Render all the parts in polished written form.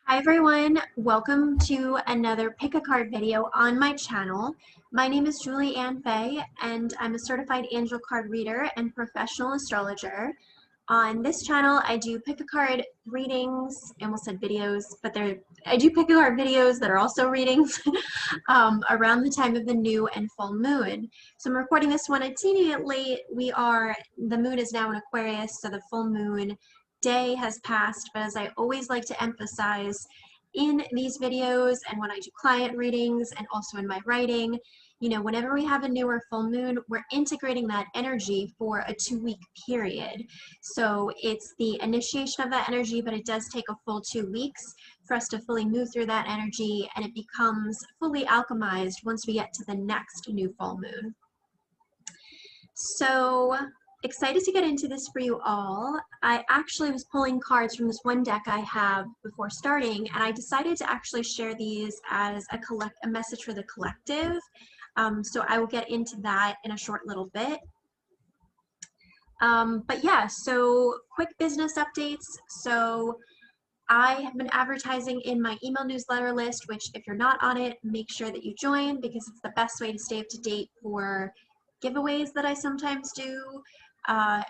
Hi everyone, welcome to another pick a card video on my channel. My name is Julie Ann Fay and I'm a certified angel card reader and professional astrologer. On this channel I do pick a card readings, I almost said videos, but I do pick a card videos that are also readings around the time of the new and full moon. So I'm recording this one a teeny bit late. The moon is now in Aquarius, so the full moon day has passed, but as I always like to emphasize in these videos and when I do client readings and also in my writing, whenever we have a new or full moon, we're integrating that energy for a 2-week period. So it's the initiation of that energy, but it does take a full 2 weeks for us to fully move through that energy, and it becomes fully alchemized once we get to the next new full moon. So excited to get into this for you all. I actually was pulling cards from this one deck I have before starting, and I decided to actually share these as a message for the collective. So I will get into that in a short little bit. But yeah, so quick business updates. So I have been advertising in my email newsletter list, which if you're not on it, make sure that you join because it's the best way to stay up to date for giveaways that I sometimes do.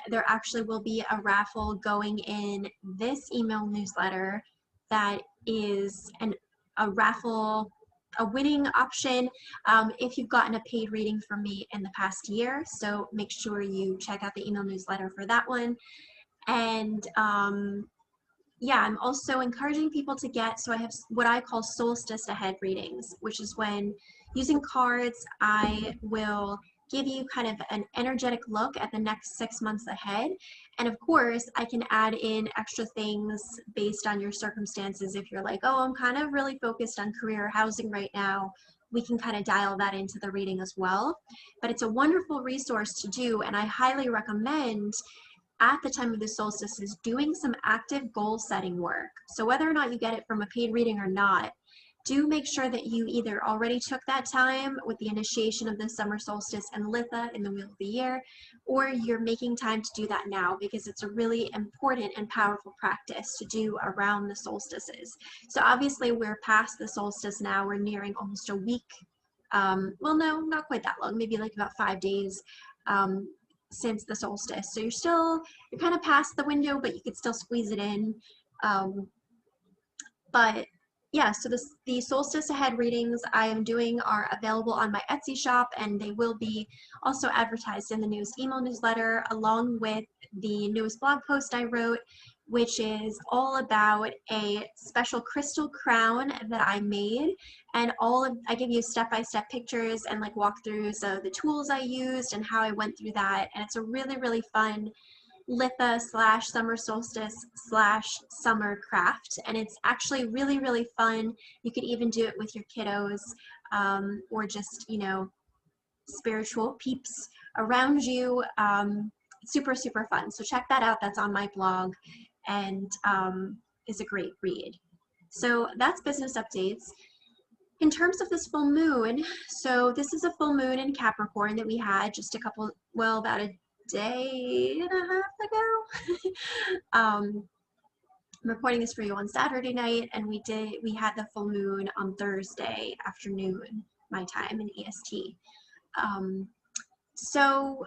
There actually will be a raffle going in this email newsletter that is a winning option if you've gotten a paid reading from me in the past year. So make sure you check out the email newsletter for that one. And yeah, I'm also encouraging people to so I have what I call solstice ahead readings, which is when using cards, I will give you kind of an energetic look at the next 6 months ahead. And of course, I can add in extra things based on your circumstances. If you're like, oh, I'm kind of really focused on career or housing right now, we can kind of dial that into the reading as well. But it's a wonderful resource to do, and I highly recommend at the time of the solstice is doing some active goal setting work. So whether or not you get it from a paid reading or not, do make sure that you either already took that time with the initiation of the summer solstice and Litha in the Wheel of the Year, or you're making time to do that now because it's a really important and powerful practice to do around the solstices. So obviously we're past the solstice now, we're nearing almost a week. Well, no, not quite that long, maybe like about 5 days since the solstice. So you're kind of past the window, but you could still squeeze it in. But yeah, so the solstice ahead readings I am doing are available on my Etsy shop, and they will be also advertised in the newest email newsletter along with the newest blog post I wrote, which is all about a special crystal crown that I made, and I give you step-by-step pictures and like walkthroughs of the tools I used and how I went through that, and it's a really, really fun Litha / summer solstice / summer craft, and it's actually really, really fun. You could even do it with your kiddos or just, spiritual peeps around you. Super, super fun. So check that out. That's on my blog and is a great read. So that's business updates. In terms of this full moon, so this is a full moon in Capricorn that we had just about a day and a half ago. I'm recording this for you on Saturday night, and we had the full moon on Thursday afternoon, my time in EST. So,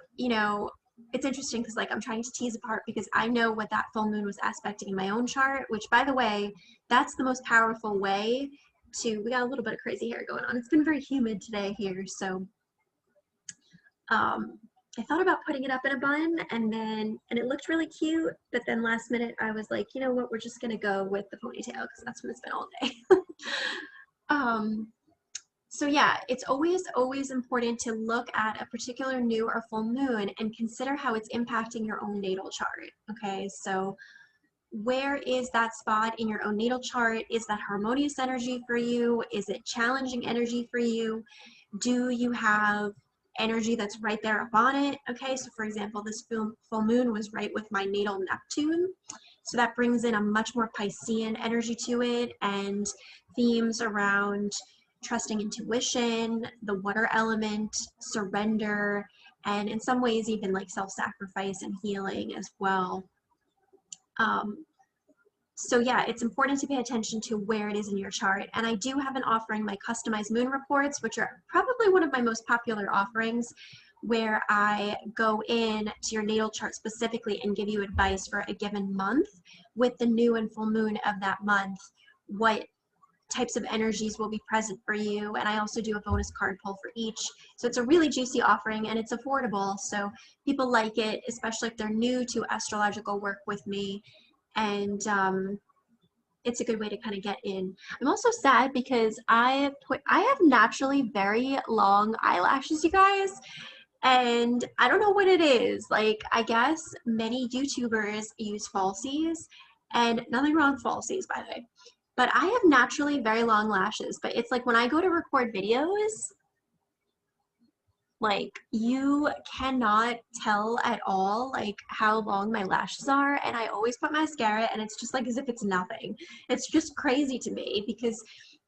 it's interesting because I'm trying to tease apart because I know what that full moon was aspecting in my own chart, which by the way, that's the most powerful way we got a little bit of crazy hair going on. It's been very humid today here, so I thought about putting it up in a bun and it looked really cute, but then last minute I was like, you know what, we're just gonna go with the ponytail because that's what it's been all day. So yeah, it's always important to look at a particular new or full moon and consider how it's impacting your own natal chart, okay? So where is that spot in your own natal chart? Is that harmonious energy for you? Is it challenging energy for you? Do you have energy that's right there up on it? Okay, so for example, this full moon was right with my natal Neptune. So that brings in a much more Piscean energy to it and themes around trusting intuition, the water element, surrender, and in some ways even like self-sacrifice and healing as well. So yeah, it's important to pay attention to where it is in your chart. And I do have an offering, my customized moon reports, which are probably one of my most popular offerings, where I go in to your natal chart specifically and give you advice for a given month with the new and full moon of that month, what types of energies will be present for you. And I also do a bonus card pull for each. So it's a really juicy offering and it's affordable. So people like it, especially if they're new to astrological work with me. And it's a good way to kind of get in. I'm also sad because I have naturally very long eyelashes, you guys. And I don't know what it is. Like, I guess many YouTubers use falsies, and nothing wrong with falsies, by the way. But I have naturally very long lashes, but it's like when I go to record videos, like you cannot tell at all like how long my lashes are, and I always put mascara and it's just like as if it's nothing. It's just crazy to me because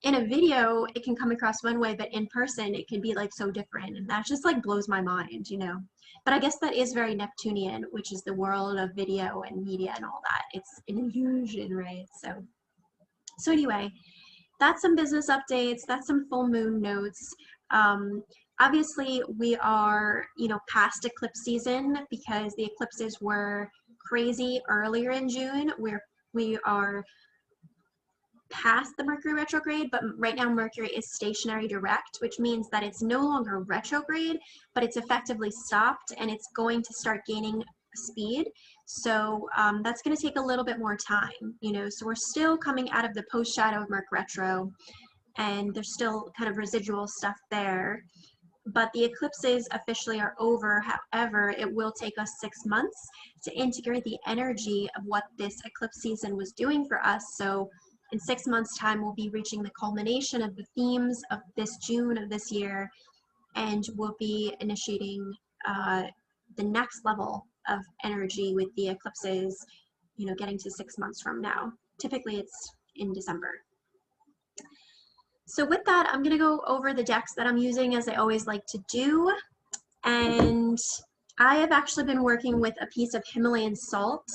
in a video it can come across one way, but in person it can be like so different, and that just like blows my mind, you know. But I guess that is very Neptunian, which is the world of video and media and all that. It's an illusion, right? So anyway, that's some business updates, that's some full moon notes. Obviously we are, you know, past eclipse season because the eclipses were crazy earlier in June, where we are past the Mercury retrograde, but right now Mercury is stationary direct, which means that it's no longer retrograde, but it's effectively stopped and it's going to start gaining speed. So that's going to take a little bit more time, you know, so we're still coming out of the post shadow of Merc retro, and there's still kind of residual stuff there, but the eclipses officially are over. However, it will take us 6 months to integrate the energy of what this eclipse season was doing for us. So in 6 months time, we'll be reaching the culmination of the themes of this June of this year, and we'll be initiating the next level of energy with the eclipses, you know, getting to 6 months from now. Typically it's in December. So with that, I'm going to go over the decks that I'm using, as I always like to do. And I have actually been working with a piece of Himalayan salt,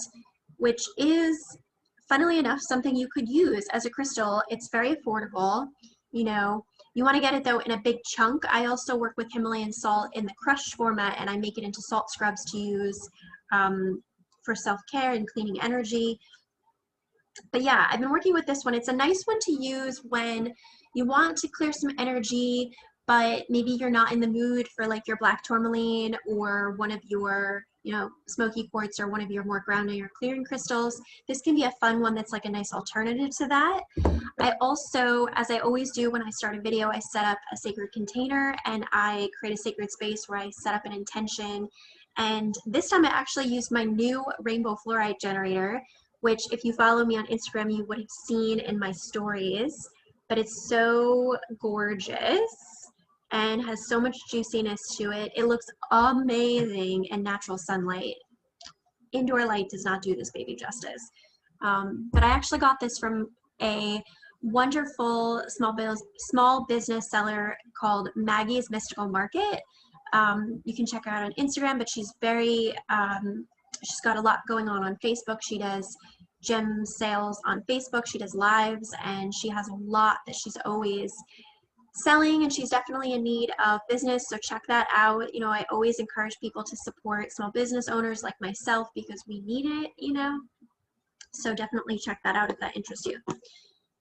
which is, funnily enough, something you could use as a crystal. It's very affordable. You know, you want to get it though in a big chunk. I also work with Himalayan salt in the crushed format, and I make it into salt scrubs to use for self-care and cleaning energy. But yeah, I've been working with this one. It's a nice one to use when you want to clear some energy, but maybe you're not in the mood for like your black tourmaline or one of your, you know, smoky quartz or one of your more grounding or clearing crystals. This can be a fun one that's like a nice alternative to that. I also, as I always do when I start a video, I set up a sacred container and I create a sacred space where I set up an intention. And this time I actually used my new rainbow fluorite generator, which if you follow me on Instagram, you would have seen in my stories. But it's so gorgeous and has so much juiciness to it. It looks amazing in natural sunlight. Indoor light does not do this baby justice. But I actually got this from a wonderful small business seller called Maggie's Mystical Market. You can check her out on Instagram, but she's very, she's got a lot going on Facebook. She does gem sales on Facebook, she does lives, and she has a lot that she's always selling, and she's definitely in need of business, so check that out. You know, I always encourage people to support small business owners like myself because we need it, you know, so definitely check that out if that interests you.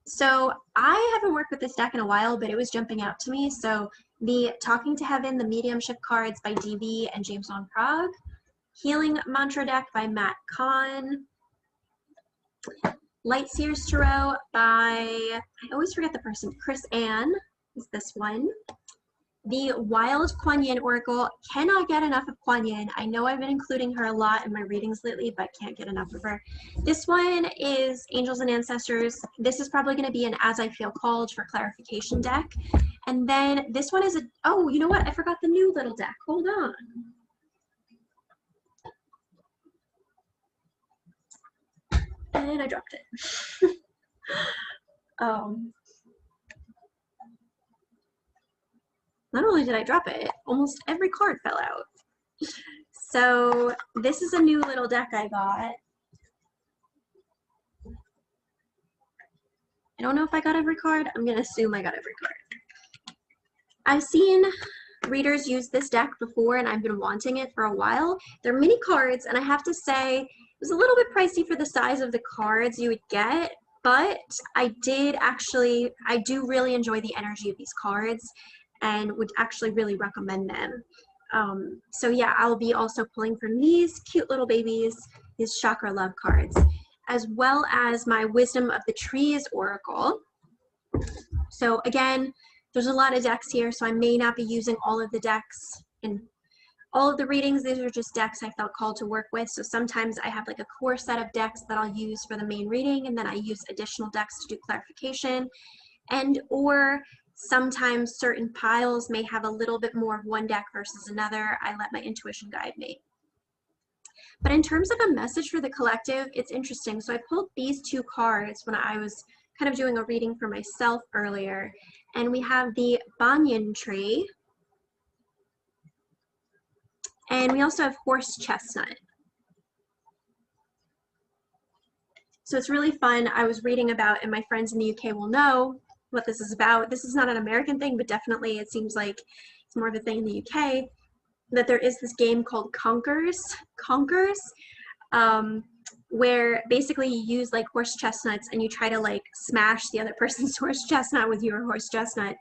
So I haven't worked with this deck in a while, but it was jumping out to me. So the Talking to Heaven, the Mediumship cards by DB and James Von Prague, Healing Mantra deck by Matt Kahn, Light Seers Tarot by, I always forget the person, Chris Ann is this one. The Wild Kuan Yin Oracle, cannot get enough of Kuan Yin. I know I've been including her a lot in my readings lately, but can't get enough of her. This one is Angels and Ancestors. This is probably going to be an As I Feel Called for clarification deck. And then this one is a, oh, you know what? I forgot the new little deck. Hold on. And I dropped it. Not only did I drop it, almost every card fell out. So this is a new little deck I got. don't know if I got every card. I'm going to assume I got every card. I've seen readers use this deck before, and I've been wanting it for a while. They're mini cards, and I have to say it was a little bit pricey for the size of the cards you would get, but I do really enjoy the energy of these cards and would actually really recommend them. So yeah, I'll be also pulling from these cute little babies, these chakra love cards, as well as my Wisdom of the Trees Oracle. So again, there's a lot of decks here, so I may not be using all of the decks in all of the readings. These are just decks I felt called to work with. So sometimes I have like a core set of decks that I'll use for the main reading, and then I use additional decks to do clarification. And or sometimes certain piles may have a little bit more of one deck versus another. I let my intuition guide me. But in terms of a message for the collective, it's interesting. So I pulled these two cards when I was kind of doing a reading for myself earlier. And we have the banyan tree. And we also have horse chestnut. So it's really fun. I was reading about, and my friends in the UK will know what this is about. This is not an American thing, but definitely it seems like it's more of a thing in the UK, that there is this game called Conkers, where basically you use like horse chestnuts and you try to like smash the other person's horse chestnut with your horse chestnut.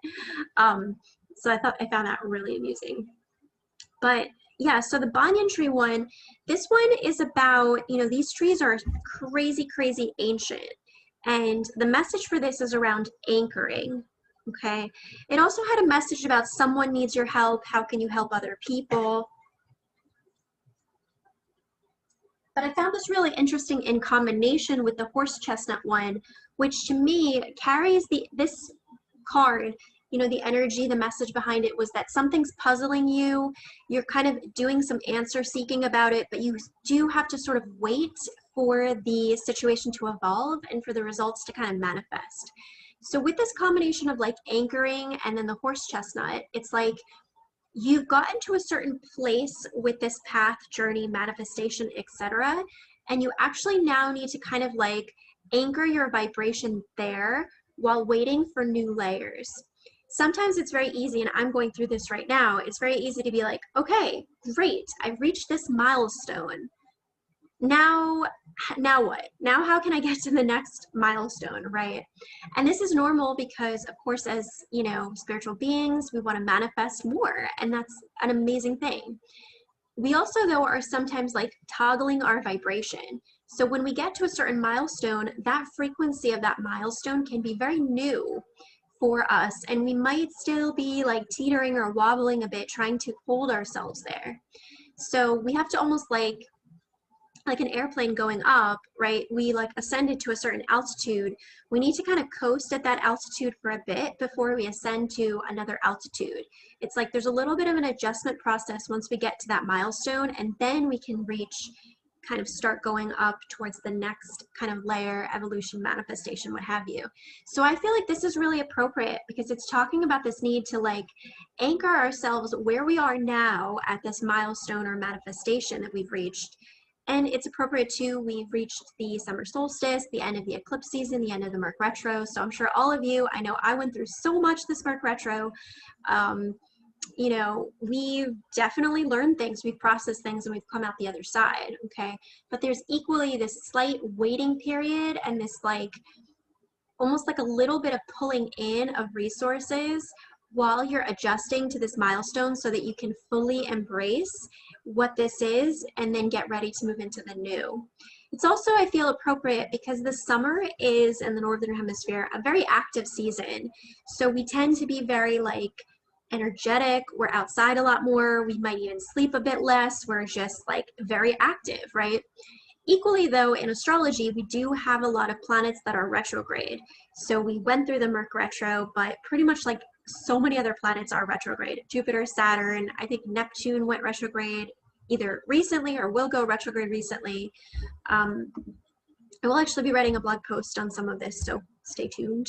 So I found that really amusing. But yeah, so the banyan tree one, this one is about, you know, these trees are crazy, crazy ancient. And the message for this is around anchoring, okay? It also had a message about someone needs your help. How can you help other people? But I found this really interesting in combination with the horse chestnut one, which to me carries this card, you know, the energy, the message behind it was that something's puzzling you. You're kind of doing some answer seeking about it, but you do have to sort of wait for the situation to evolve and for the results to kind of manifest. So with this combination of like anchoring and then the horse chestnut, it's like you've gotten to a certain place with this path, journey, manifestation, etc. And you actually now need to kind of like anchor your vibration there while waiting for new layers. Sometimes it's very easy, and I'm going through this right now, it's very easy to be like, okay, great, I've reached this milestone. Now what? Now how can I get to the next milestone, right? And this is normal because, of course, as, you know, spiritual beings, we want to manifest more, and that's an amazing thing. We also, though, are sometimes like toggling our vibration. So when we get to a certain milestone, that frequency of that milestone can be very new for us, and we might still be like teetering or wobbling a bit trying to hold ourselves there. So we have to almost like an airplane going up, right? We like ascended to a certain altitude. We need to kind of coast at that altitude for a bit before we ascend to another altitude. It's like there's a little bit of an adjustment process once we get to that milestone, and then we can reach, kind of start going up towards the next kind of layer, evolution, manifestation, what have you. So I feel like this is really appropriate because it's talking about this need to like anchor ourselves where we are now at this milestone or manifestation that we've reached. And it's appropriate too, we've reached the summer solstice, the end of the eclipse season, the end of the Merc retro. So I'm sure all of you, I know I went through so much this Merc retro. You know, we've definitely learned things, we've processed things, and we've come out the other side, okay? But there's equally this slight waiting period and this like, almost like a little bit of pulling in of resources while you're adjusting to this milestone so that you can fully embrace what this is and then get ready to move into the new. It's also, I feel, appropriate because the summer is, in the Northern Hemisphere, a very active season. So we tend to be very like energetic, we're outside a lot more, we might even sleep a bit less, we're just like very active, right? Equally though, in astrology, we do have a lot of planets that are retrograde. So we went through the Merc retro, but pretty much like so many other planets are retrograde. Jupiter, Saturn, I think Neptune went retrograde either recently or will go retrograde recently. I will actually be writing a blog post on some of this, so stay tuned.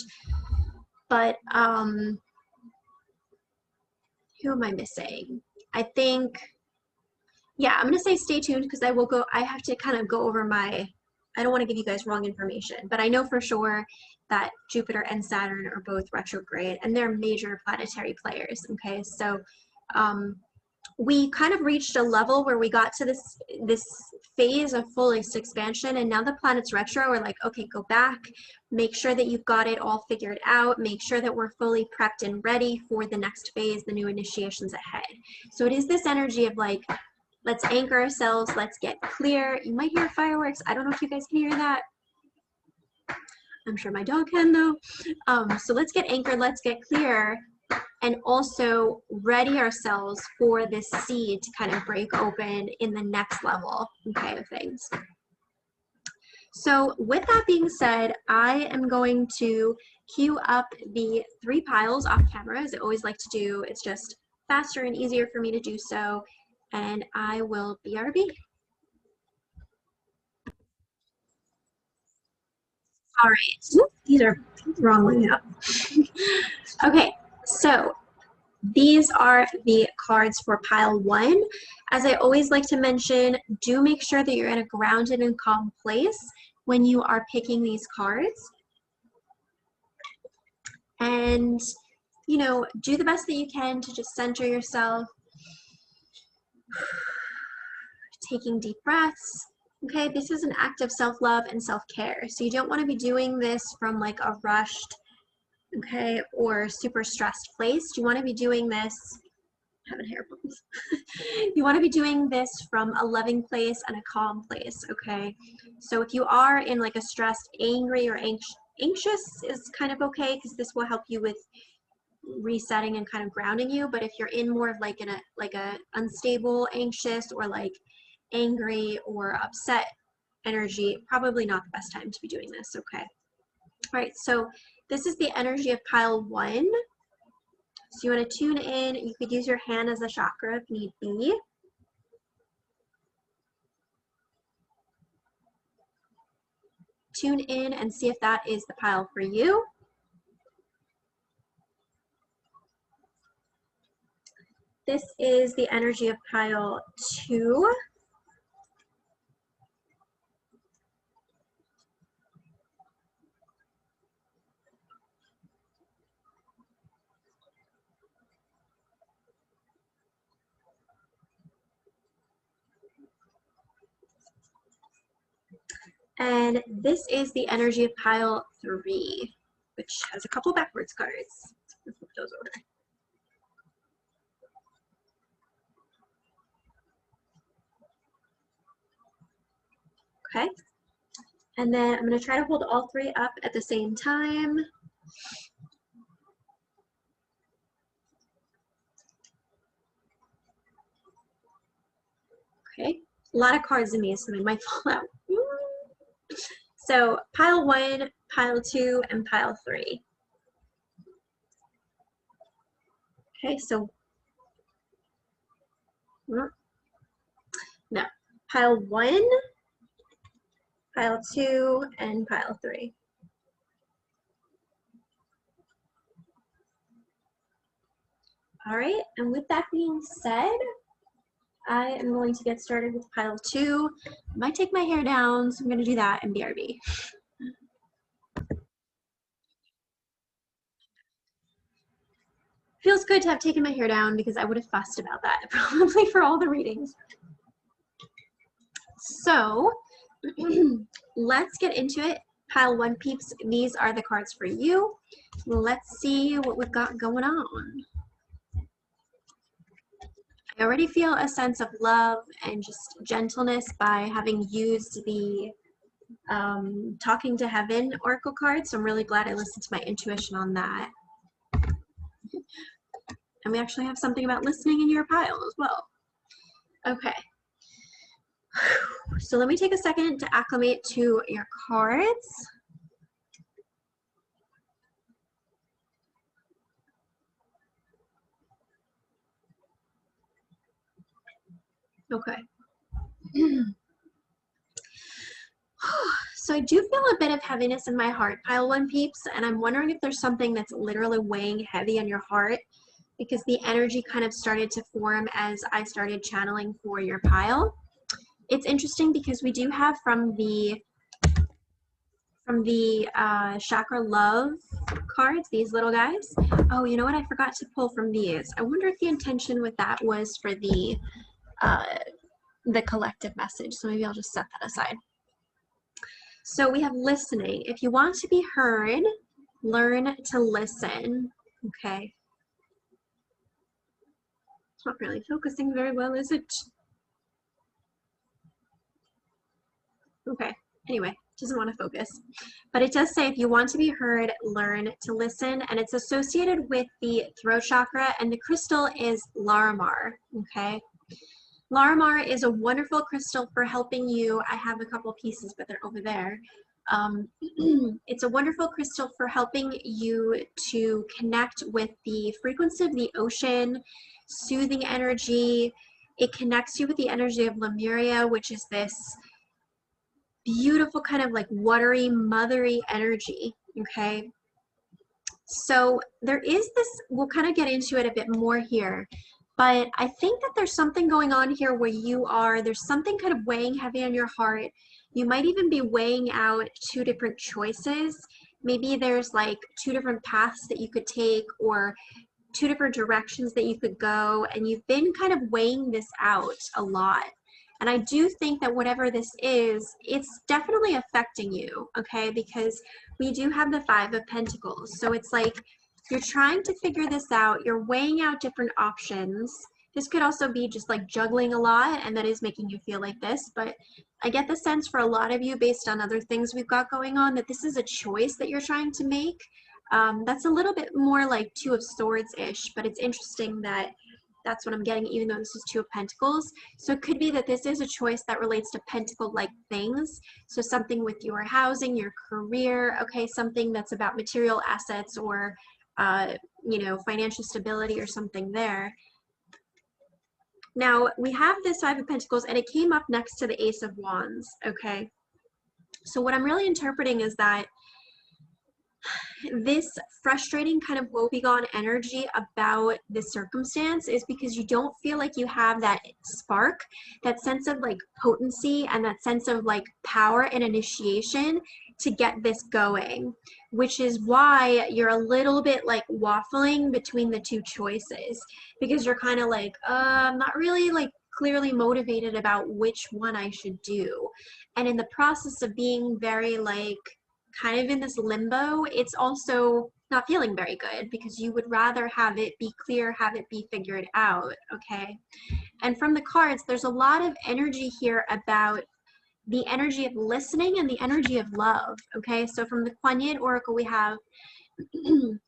But who am I missing? I think, yeah, I'm gonna say stay tuned because I have to kind of go over my I don't want to give you guys wrong information, but I know for sure that Jupiter and Saturn are both retrograde and they're major planetary players. Okay, so we kind of reached a level where we got to this phase of fullest expansion, and now the planets retro are like, okay, go back, make sure that you've got it all figured out, make sure that we're fully prepped and ready for the next phase, the new initiations ahead. So it is this energy of like, let's anchor ourselves, let's get clear. You might hear fireworks. I don't know if you guys can hear that. I'm sure my dog can though. So let's get anchored, let's get clear, and also ready ourselves for this seed to kind of break open in the next level, okay, of things. So with that being said, I am going to queue up the 3 piles off camera, as I always like to do. It's just faster and easier for me to do so, and I will BRB. All right, these are the wrong way up. Okay, so these are the cards for pile 1. As I always like to mention, do make sure that you're in a grounded and calm place when you are picking these cards. And, you know, do the best that you can to just center yourself. Taking deep breaths. Okay, this is an act of self-love and self-care. So you don't want to be doing this from like a rushed, okay, or super stressed place. You want to be doing this, having hair pulls. You want to be doing this from a loving place and a calm place, okay? So if you are in like a stressed, angry, or anxious is kind of okay, because this will help you with resetting and kind of grounding you. But if you're in more of like a unstable, anxious, or like angry or upset energy, probably not the best time to be doing this, okay? All right, so this is the energy of pile 1. So you want to tune in. You could use your hand as a chakra if need be. Tune in and see if that is the pile for you. This is the energy of pile 2. And this is the energy of pile 3, which has a couple backwards cards. Let's flip those over. Okay. And then I'm going to try to hold all 3 up at the same time. Okay. A lot of cards in these, so they might fall out. So pile 1, pile 2, and pile 3. Okay, so no, pile 1, pile 2, and pile 3. All right, and with that being said, I am going to get started with pile 2. I might take my hair down, so I'm going to do that and BRB. Feels good to have taken my hair down because I would have fussed about that probably for all the readings. So let's get into it. Pile 1 peeps, these are the cards for you. Let's see what we've got going on. I already feel a sense of love and just gentleness by having used the Talking to Heaven Oracle card, so I'm really glad I listened to my intuition on that. And we actually have something about listening in your pile as well. Okay. So let me take a second to acclimate to your cards. Okay. So I do feel a bit of heaviness in my heart, pile 1 peeps, and I'm wondering if there's something that's literally weighing heavy on your heart, because the energy kind of started to form as I started channeling for your pile. It's interesting because we do have from the from the chakra love cards, these little guys. Oh, you know what? I forgot to pull from these. I wonder if the intention with that was for the collective message. So maybe I'll just set that aside. So we have listening. If you want to be heard, learn to listen. Okay. It's not really focusing very well, is it? Okay. Anyway, doesn't want to focus. But it does say if you want to be heard, learn to listen. And it's associated with the throat chakra, and the crystal is Larimar. Okay. Larimar is a wonderful crystal for helping you. I have a couple pieces, but they're over there. It's a wonderful crystal for helping you to connect with the frequency of the ocean, soothing energy. It connects you with the energy of Lemuria, which is this beautiful kind of like watery, mothery energy. Okay. So there is this, we'll kind of get into it a bit more here. But I think that there's something going on here where there's something kind of weighing heavy on your heart. You might even be weighing out two different choices. Maybe there's like two different paths that you could take or two different directions that you could go. And you've been kind of weighing this out a lot. And I do think that whatever this is, it's definitely affecting you, okay? Because we do have the Five of Pentacles. So it's like, you're trying to figure this out. You're weighing out different options. This could also be just like juggling a lot, and that is making you feel like this. But I get the sense for a lot of you, based on other things we've got going on, that this is a choice that you're trying to make. That's a little bit more like Two of Swords-ish, but it's interesting that that's what I'm getting, even though this is Two of Pentacles. So it could be that this is a choice that relates to pentacle-like things. So something with your housing, your career, okay, something that's about material assets or you know, financial stability or something there. Now we have this Five of Pentacles, and it came up next to the Ace of Wands. Okay, so what I'm really interpreting is that this frustrating kind of woebegone energy about this circumstance is because you don't feel like you have that spark, that sense of like potency and that sense of like power and initiation to get this going, which is why you're a little bit like waffling between the two choices, because you're kind of like, I'm not really like clearly motivated about which one I should do. And in the process of being very like kind of in this limbo, it's also not feeling very good, because you would rather have it be clear, have it be figured out, okay? And from the cards, there's a lot of energy here about the energy of listening and the energy of love, okay? So from the Kuan Yin Oracle, we have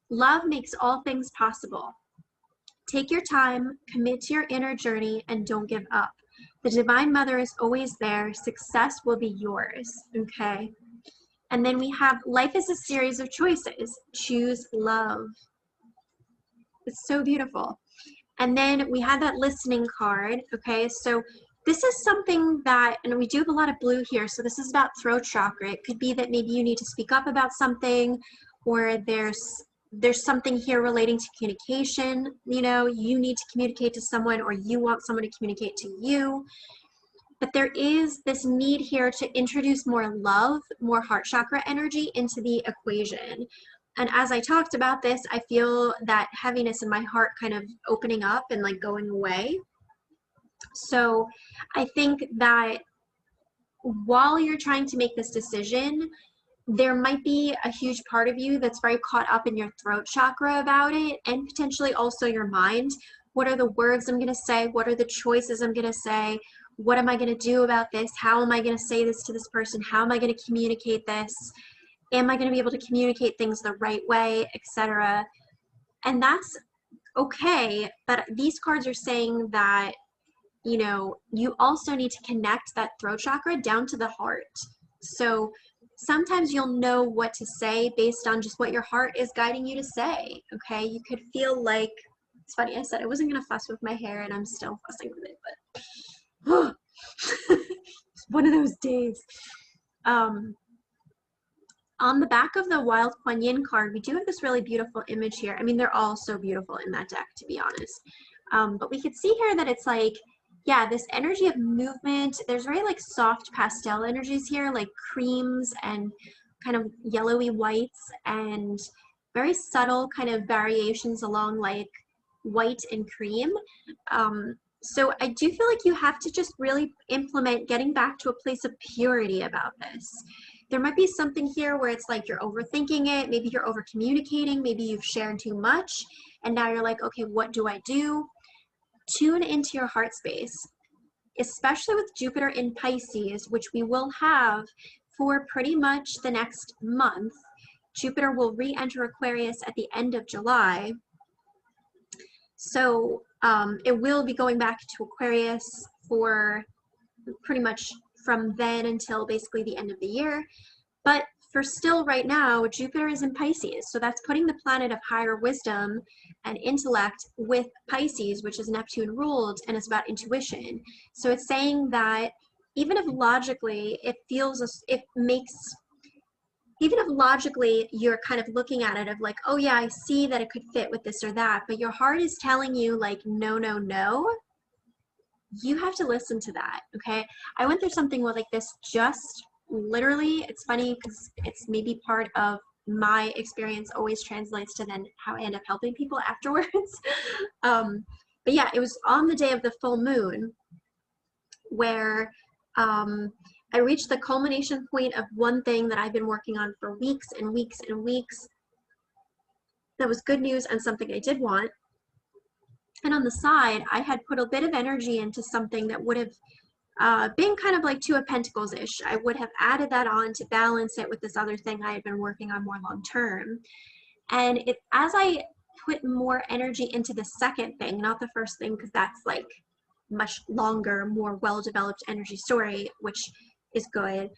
love makes all things possible. Take your time, commit to your inner journey, and don't give up. The Divine Mother is always there. Success will be yours, okay? And then we have life is a series of choices. Choose love. It's so beautiful. And then we have that listening card, okay? So this is something that, and we do have a lot of blue here, so this is about throat chakra. It could be that maybe you need to speak up about something, or there's something here relating to communication. You know, you need to communicate to someone, or you want someone to communicate to you. But there is this need here to introduce more love, more heart chakra energy into the equation. And as I talked about this, I feel that heaviness in my heart kind of opening up and like going away. So I think that while you're trying to make this decision, there might be a huge part of you that's very caught up in your throat chakra about it, and potentially also your mind. What are the words I'm going to say? What are the choices I'm going to say? What am I going to do about this? How am I going to say this to this person? How am I going to communicate this? Am I going to be able to communicate things the right way, etc.? And that's okay, but these cards are saying that, you know, you also need to connect that throat chakra down to the heart. So sometimes you'll know what to say based on just what your heart is guiding you to say, okay? You could feel like, it's funny, I said I wasn't going to fuss with my hair, and I'm still fussing with it, but it's one of those days. On the back of the Wild Kuan Yin card, we do have this really beautiful image here. I mean, they're all so beautiful in that deck, to be honest. But we could see here that it's like, yeah, this energy of movement. There's very like soft pastel energies here, like creams and kind of yellowy whites and very subtle kind of variations along like white and cream. So I do feel like you have to just really implement getting back to a place of purity about this. There might be something here where it's like you're overthinking it, maybe you're over communicating, maybe you've shared too much, and now you're like, okay, what do I do? Tune into your heart space, especially with Jupiter in Pisces, which we will have for pretty much the next month. Jupiter will re-enter Aquarius at the end of July. So it will be going back to Aquarius for pretty much from then until basically the end of the year. But for still right now, Jupiter is in Pisces. So that's putting the planet of higher wisdom and intellect with Pisces, which is Neptune ruled, and it's about intuition. So it's saying that even if logically even if logically you're kind of looking at it of like, oh yeah, I see that it could fit with this or that, but your heart is telling you like, no, no, no, you have to listen to that, okay? I went through something like this just literally, it's funny because it's maybe part of my experience always translates to then how I end up helping people afterwards. But yeah, it was on the day of the full moon where I reached the culmination point of one thing that I've been working on for weeks and weeks and weeks. That was good news and something I did want. And on the side, I had put a bit of energy into something that would have been kind of like Two of Pentacles-ish. I would have added that on to balance it with this other thing I had been working on more long term. And as I put more energy into the second thing, not the first thing, because that's like much longer, more well-developed energy story, which is good.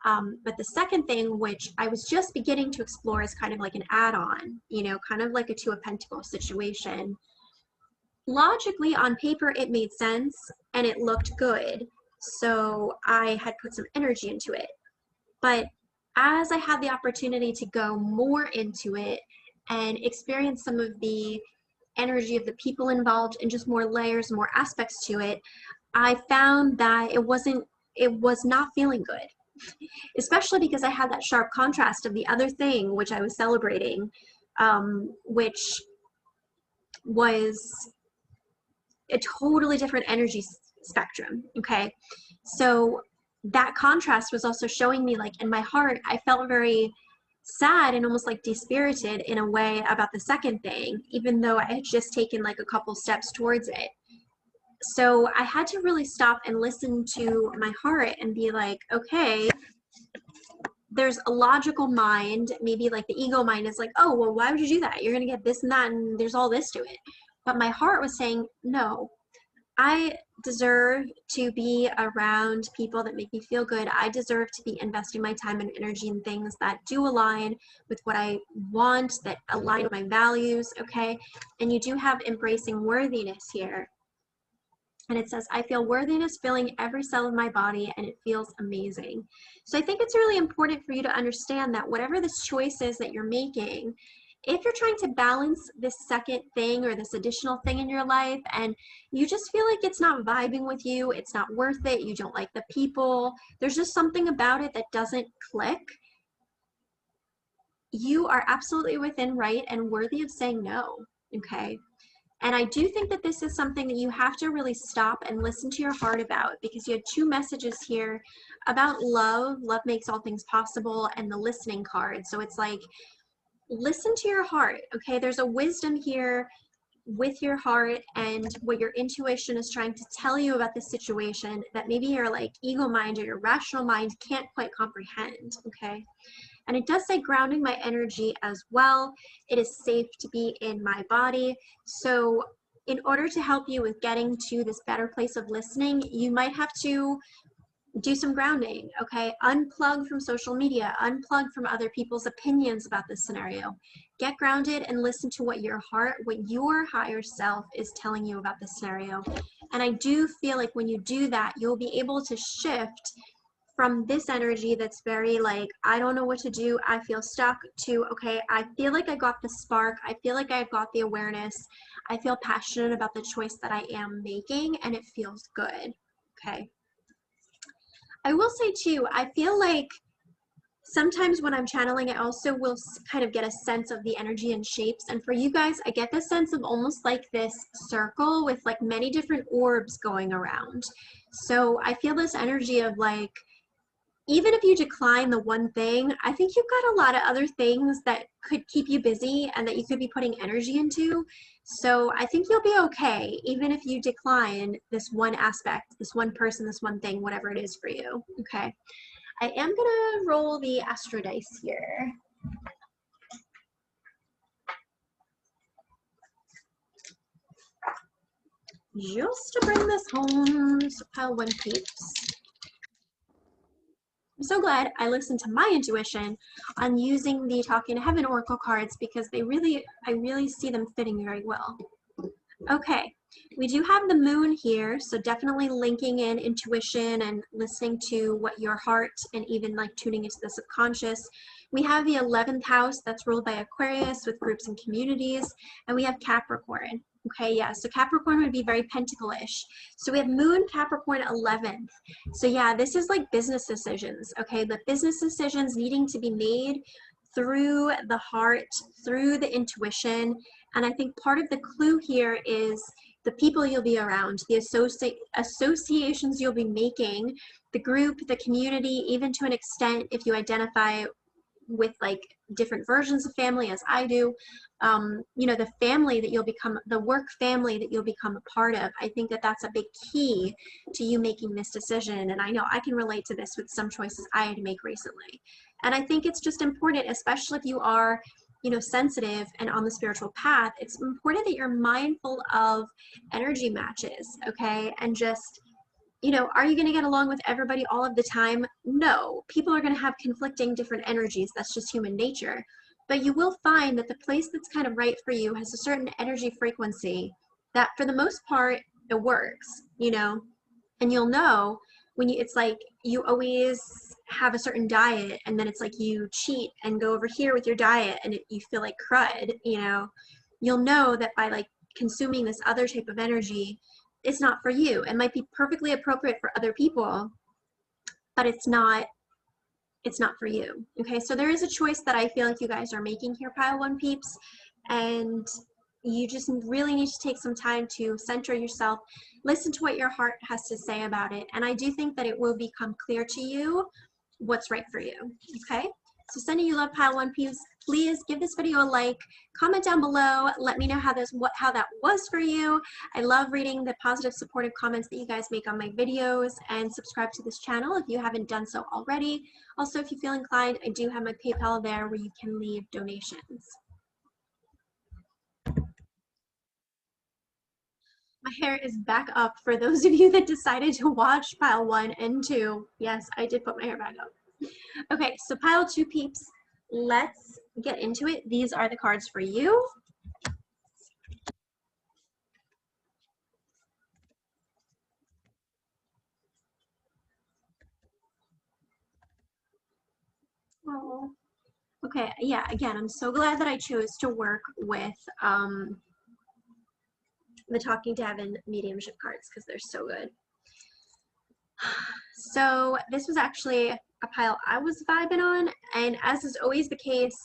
But the second thing, which I was just beginning to explore as kind of like an add-on, you know, kind of like a Two of Pentacles situation. Logically, on paper, it made sense and it looked good. So I had put some energy into it. But as I had the opportunity to go more into it and experience some of the energy of the people involved and just more layers, more aspects to it, I found that it was not feeling good, especially because I had that sharp contrast of the other thing which I was celebrating, which was a totally different energy spectrum, okay? So that contrast was also showing me, like, in my heart, I felt very sad and almost like dispirited in a way about the second thing, even though I had just taken like a couple steps towards it. So I had to really stop and listen to my heart and be like, okay, there's a logical mind, maybe like the ego mind is like, oh, well, why would you do that? You're going to get this and that, and there's all this to it. But my heart was saying, no, I deserve to be around people that make me feel good. I deserve to be investing my time and energy in things that do align with what I want, that align with my values, okay? And you do have embracing worthiness here. And it says, I feel worthiness filling every cell of my body, and it feels amazing. So I think it's really important for you to understand that whatever this choice is that you're making, if you're trying to balance this second thing or this additional thing in your life and you just feel like it's not vibing with you, it's not worth it, you don't like the people, there's just something about it that doesn't click, you are absolutely within right and worthy of saying no, okay? And I do think that this is something that you have to really stop and listen to your heart about, because you had two messages here about love. Love makes all things possible, and the listening card. So it's like, listen to your heart, okay? There's a wisdom here with your heart and what your intuition is trying to tell you about the situation that maybe your like ego mind or your rational mind can't quite comprehend, okay? And it does say grounding my energy as well. It is safe to be in my body. So in order to help you with getting to this better place of listening, you might have to do some grounding, okay? Unplug from social media, unplug from other people's opinions about this scenario. Get grounded and listen to what your heart, what your higher self is telling you about this scenario. And I do feel like when you do that, you'll be able to shift from this energy that's very like, I don't know what to do, I feel stuck, to, okay, I feel like I got the spark, I feel like I've got the awareness, I feel passionate about the choice that I am making, and it feels good, okay? I will say too, I feel like sometimes when I'm channeling, I also will kind of get a sense of the energy and shapes. And for you guys, I get the sense of almost like this circle with like many different orbs going around. So I feel this energy of like, even if you decline the one thing, I think you've got a lot of other things that could keep you busy and that you could be putting energy into. So I think you'll be okay, even if you decline this one aspect, this one person, this one thing, whatever it is for you. Okay. I am gonna roll the astro dice here. Just to bring this home, so pile 1 peeps. I'm so glad I listened to my intuition on using the Talking to Heaven Oracle cards because I really see them fitting very well. Okay, we do have the moon here, so definitely linking in intuition and listening to what your heart and even like tuning into the subconscious. We have the 11th house that's ruled by Aquarius with groups and communities, and we have Capricorn. Okay, yeah, so Capricorn would be very pentacle-ish. So we have Moon, Capricorn, 11th. So yeah, this is like business decisions, okay? The business decisions needing to be made through the heart, through the intuition. And I think part of the clue here is the people you'll be around, the associations you'll be making, the group, the community, even to an extent if you identify with like different versions of family as I do, you know, the family that you'll become, the work family that you'll become a part of. I think that that's a big key to you making this decision. And I know I can relate to this with some choices I had to make recently. And I think it's just important, especially if you are, you know, sensitive and on the spiritual path, it's important that you're mindful of energy matches, okay? And just, you know, are you going to get along with everybody all of the time? No. People are going to have conflicting different energies. That's just human nature. But you will find that the place that's kind of right for you has a certain energy frequency that for the most part, it works, you know? And you'll know when you, it's like you always have a certain diet and then it's like you cheat and go over here with your diet and you feel like crud, you know? You'll know that by like consuming this other type of energy, it's not for you. It might be perfectly appropriate for other people, but it's not for you. Okay, so there is a choice that I feel like you guys are making here, pile 1 peeps, and you just really need to take some time to center yourself, listen to what your heart has to say about it, and I do think that it will become clear to you what's right for you. Okay, so sending you love, pile 1 peeps. Please give this video a like, comment down below, let me know how that was for you. I love reading the positive supportive comments that you guys make on my videos, and subscribe to this channel if you haven't done so already. Also, if you feel inclined, I do have my PayPal there where you can leave donations. My hair is back up for those of you that decided to watch pile 1 and 2. Yes, I did put my hair back up. Okay, so pile 2 peeps, let's get into it. These are the cards for you. Oh. Okay, yeah, again, I'm so glad that I chose to work with the Talking to Heaven mediumship cards because they're so good. So this was actually a pile I was vibing on, and as is always the case,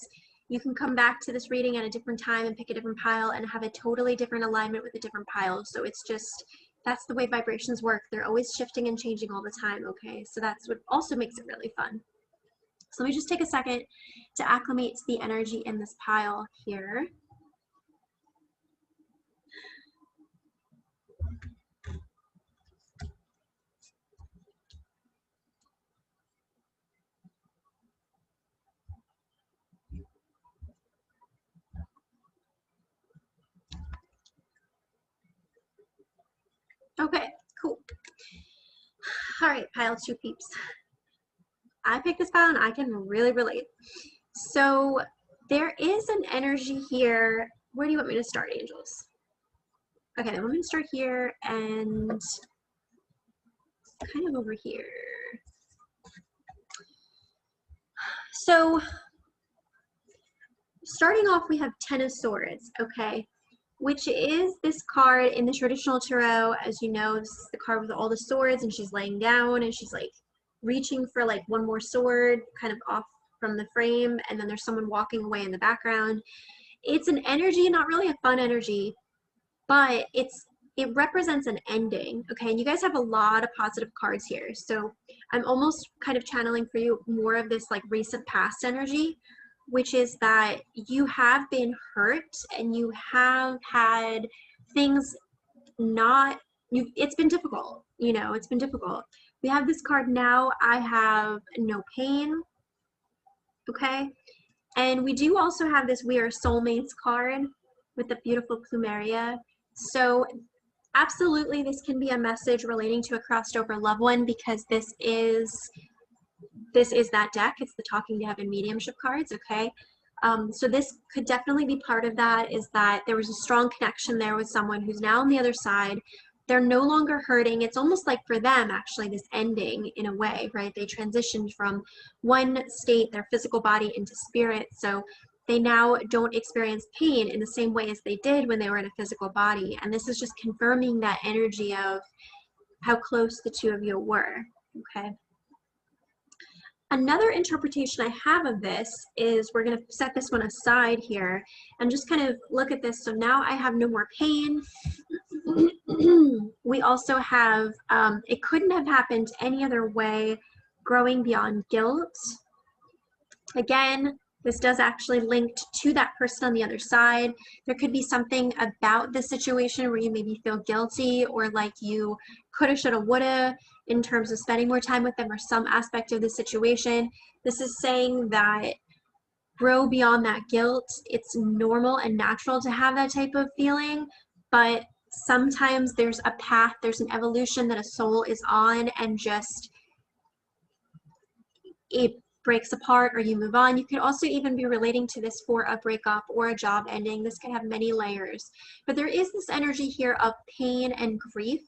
you can come back to this reading at a different time and pick a different pile and have a totally different alignment with a different pile. So it's just, that's the way vibrations work. They're always shifting and changing all the time, okay? So that's what also makes it really fun. So let me just take a second to acclimate to the energy in this pile here. Okay, cool. All right, pile 2 peeps. I picked this pile and I can really relate. So there is an energy here. Where do you want me to start, angels? Okay, then I'm going to start here and kind of over here. So starting off, we have 10 of Swords, okay, which is this card in the traditional tarot. As you know, this is the card with all the swords, and she's laying down and she's like reaching for like one more sword kind of off from the frame, and then there's someone walking away in the background. It's an energy, not really a fun energy, but it represents an ending, okay? And you guys have a lot of positive cards here. So I'm almost kind of channeling for you more of this like recent past energy, which is that you have been hurt and you have had things it's been difficult, you know, it's been difficult. We have this card now, I have no pain, okay? And we do also have this We Are Soulmates card with the beautiful plumeria. So absolutely, this can be a message relating to a crossed over loved one, because this is that deck. It's the Talking to Heaven mediumship cards, okay? So this could definitely be part of that, is that there was a strong connection there with someone who's now on the other side. They're no longer hurting. It's almost like for them, actually, this ending in a way, right? They transitioned from one state, their physical body, into spirit. So they now don't experience pain in the same way as they did when they were in a physical body. And this is just confirming that energy of how close the two of you were, okay? Another interpretation I have of this is, we're going to set this one aside here and just kind of look at this. So now I have no more pain. We also have, it couldn't have happened any other way, growing beyond guilt. Again, this does actually link to that person on the other side. There could be something about the situation where you maybe feel guilty, or like you coulda, shoulda, woulda in terms of spending more time with them, or some aspect of the situation. This is saying that grow beyond that guilt. It's normal and natural to have that type of feeling, but sometimes there's a path, there's an evolution that a soul is on, and just it breaks apart or you move on. You could also even be relating to this for a breakup or a job ending. This could have many layers, but there is this energy here of pain and grief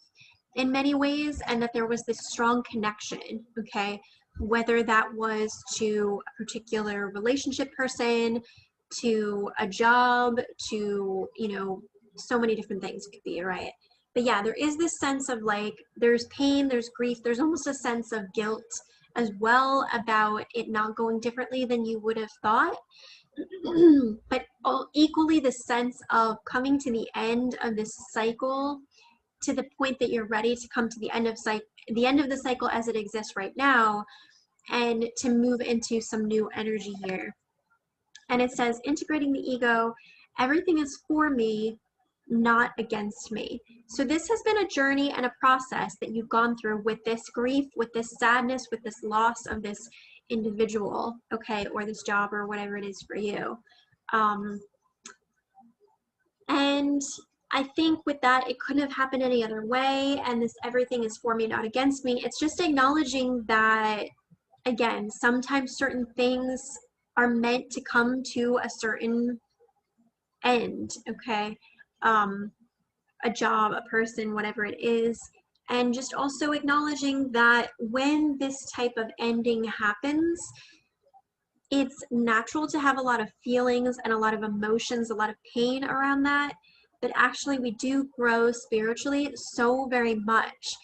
in many ways, and that there was this strong connection, okay? Whether that was to a particular relationship person, to a job, to, you know, so many different things it could be, right? But yeah, there is this sense of like, there's pain, there's grief, there's almost a sense of guilt as well about it not going differently than you would have thought. But equally the sense of coming to the end of this cycle, to the point that you're ready to come to the end of the cycle as it exists right now, and to move into some new energy here. And it says, integrating the ego, everything is for me, not against me. So this has been a journey and a process that you've gone through with this grief, with this sadness, with this loss of this individual, okay, or this job, or whatever it is for you. And I think with that, it couldn't have happened any other way, and this everything is for me, not against me. It's just acknowledging that, again, sometimes certain things are meant to come to a certain end, okay? A job, a person, whatever it is. And just also acknowledging that when this type of ending happens, it's natural to have a lot of feelings and a lot of emotions, a lot of pain around that. But actually we do grow spiritually so very much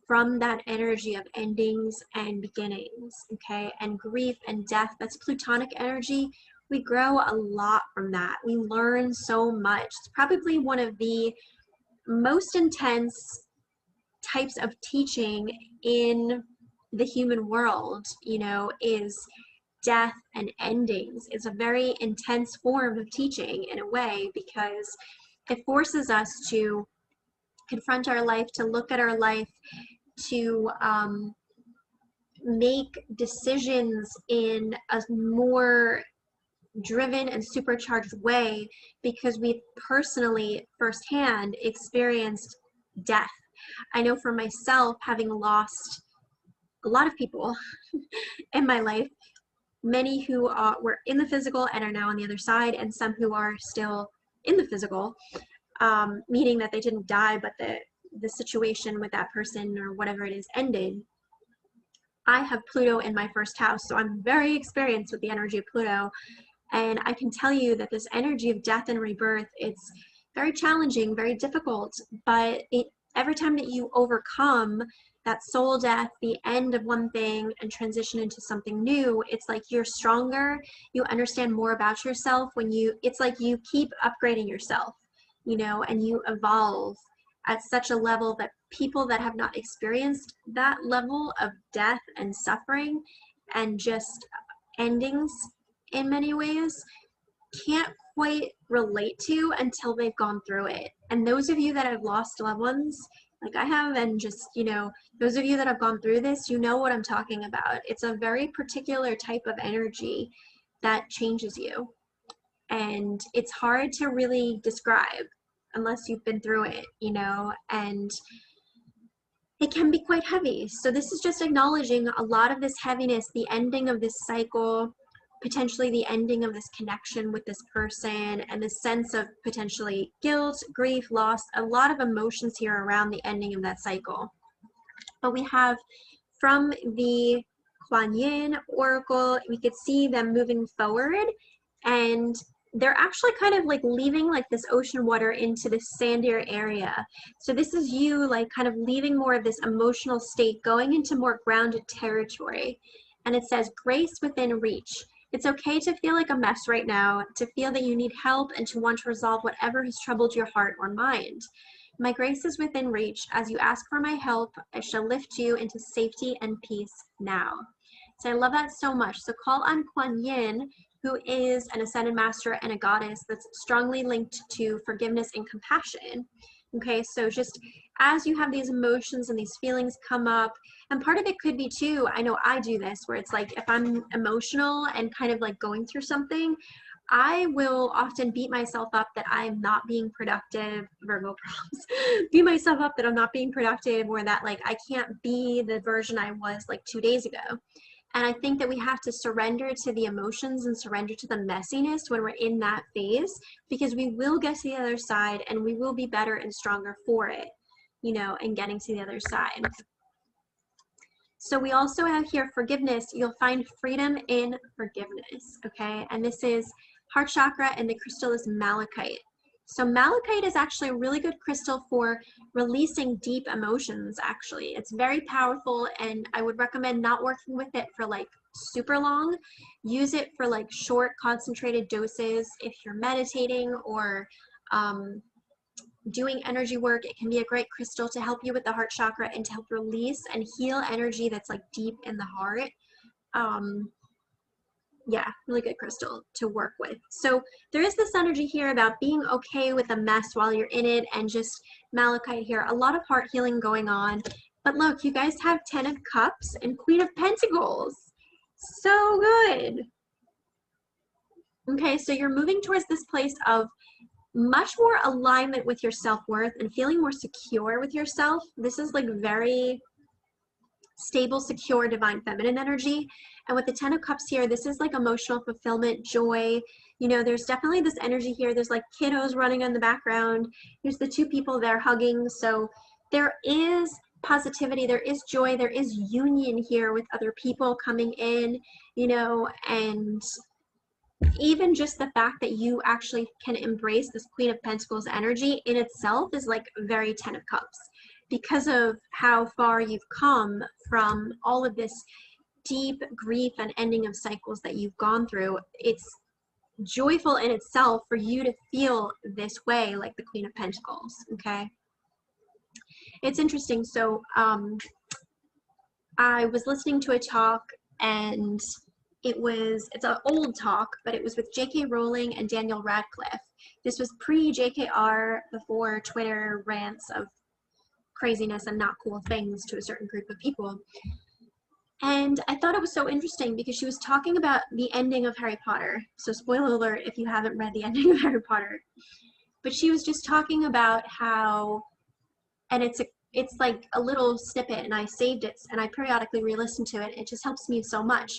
from that energy of endings and beginnings, okay? And grief and death, that's Plutonic energy. We grow a lot from that. We learn so much. It's probably one of the most intense types of teaching in the human world, you know, is death and endings. It's a very intense form of teaching in a way, because it forces us to confront our life, to look at our life, to make decisions in a more driven and supercharged way, because we've personally firsthand experienced death. I know for myself, having lost a lot of people in my life, many who were in the physical and are now on the other side, and some who are still in the physical, meaning that they didn't die, but the situation with that person or whatever it is ended. I have Pluto in my first house, so I'm very experienced with the energy of Pluto. And I can tell you that this energy of death and rebirth, it's very challenging, very difficult, but every time that you overcome that soul death, the end of one thing and transition into something new. It's like you're stronger, you understand more about yourself when it's like you keep upgrading yourself, you know, and you evolve at such a level that people that have not experienced that level of death and suffering and just endings in many ways can't quite relate to until they've gone through it. And those of you that have lost loved ones, like I have, and just, you know, those of you that have gone through this, you know what I'm talking about. It's a very particular type of energy that changes you. And it's hard to really describe unless you've been through it, you know, and it can be quite heavy. So this is just acknowledging a lot of this heaviness, the ending of this cycle, potentially the ending of this connection with this person, and the sense of potentially guilt, grief, loss, a lot of emotions here around the ending of that cycle. But we have from the Kuan Yin oracle, we could see them moving forward, and they're actually kind of like leaving like this ocean water into this sandier area. So this is you like kind of leaving more of this emotional state, going into more grounded territory. And it says grace within reach. It's okay to feel like a mess right now, to feel that you need help, and to want to resolve whatever has troubled your heart or mind. My grace is within reach. As you ask for my help, I shall lift you into safety and peace now. So I love that so much. So call on Kuan Yin, who is an ascended master and a goddess that's strongly linked to forgiveness and compassion. Okay, so just as you have these emotions and these feelings come up, and part of it could be too, I know I do this, where it's like if I'm emotional and kind of like going through something, I will often beat myself up that I'm not being productive, Virgo problems, beat myself up that I'm not being productive, or that like I can't be the version I was like 2 days ago. And I think that we have to surrender to the emotions and surrender to the messiness when we're in that phase, because we will get to the other side and we will be better and stronger for it, you know, and getting to the other side. So we also have here forgiveness. You'll find freedom in forgiveness, okay? And this is heart chakra, and the crystal is malachite. So malachite is actually a really good crystal for releasing deep emotions, actually. It's very powerful, and I would recommend not working with it for like super long. Use it for like short, concentrated doses if you're meditating or doing energy work. It can be a great crystal to help you with the heart chakra and to help release and heal energy that's like deep in the heart. Yeah, really good crystal to work with. So there is this energy here about being okay with a mess while you're in it, and just malachite here, a lot of heart healing going on. But look, you guys have 10 of Cups and Queen of Pentacles. So good. Okay, so you're moving towards this place of much more alignment with your self-worth and feeling more secure with yourself. This is like very stable, secure, divine feminine energy. And with the 10 of Cups here, this is like emotional fulfillment, joy. You know, there's definitely this energy here. There's like kiddos running in the background. There's the two people there hugging. So there is positivity, there is joy, there is union here with other people coming in, you know, and even just the fact that you actually can embrace this Queen of Pentacles energy in itself is like very 10 of Cups, because of how far you've come from all of this deep grief and ending of cycles that you've gone through. It's joyful in itself for you to feel this way, like the Queen of Pentacles, okay? It's interesting. So I was listening to a talk, and it's an old talk, but it was with J.K. Rowling and Daniel Radcliffe. This was pre-JKR, before Twitter rants of craziness and not cool things to a certain group of people. And I thought it was so interesting because she was talking about the ending of Harry Potter. So spoiler alert if you haven't read the ending of Harry Potter. But she was just talking about how, and it's like a little snippet, and I saved it and I periodically re-listen to it. It just helps me so much.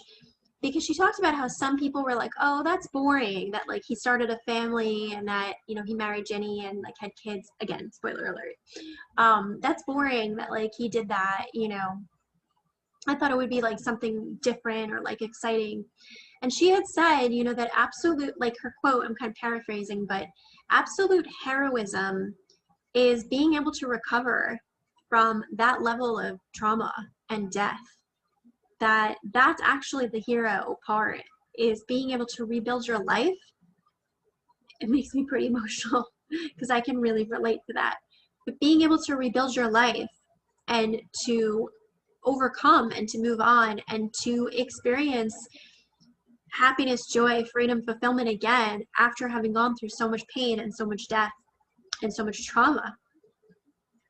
Because she talked about how some people were like, oh, that's boring, that like he started a family and that, you know, he married Jenny and like had kids. Again, spoiler alert. That's boring that like he did that, you know. I thought it would be like something different or like exciting. And she had said, you know, that absolute, like her quote, I'm kind of paraphrasing, but absolute heroism is being able to recover from that level of trauma and death, that's actually the hero part, is being able to rebuild your life. It makes me pretty emotional because I can really relate to that. But being able to rebuild your life and to overcome and to move on and to experience happiness, joy, freedom, fulfillment again after having gone through so much pain and so much death and so much trauma.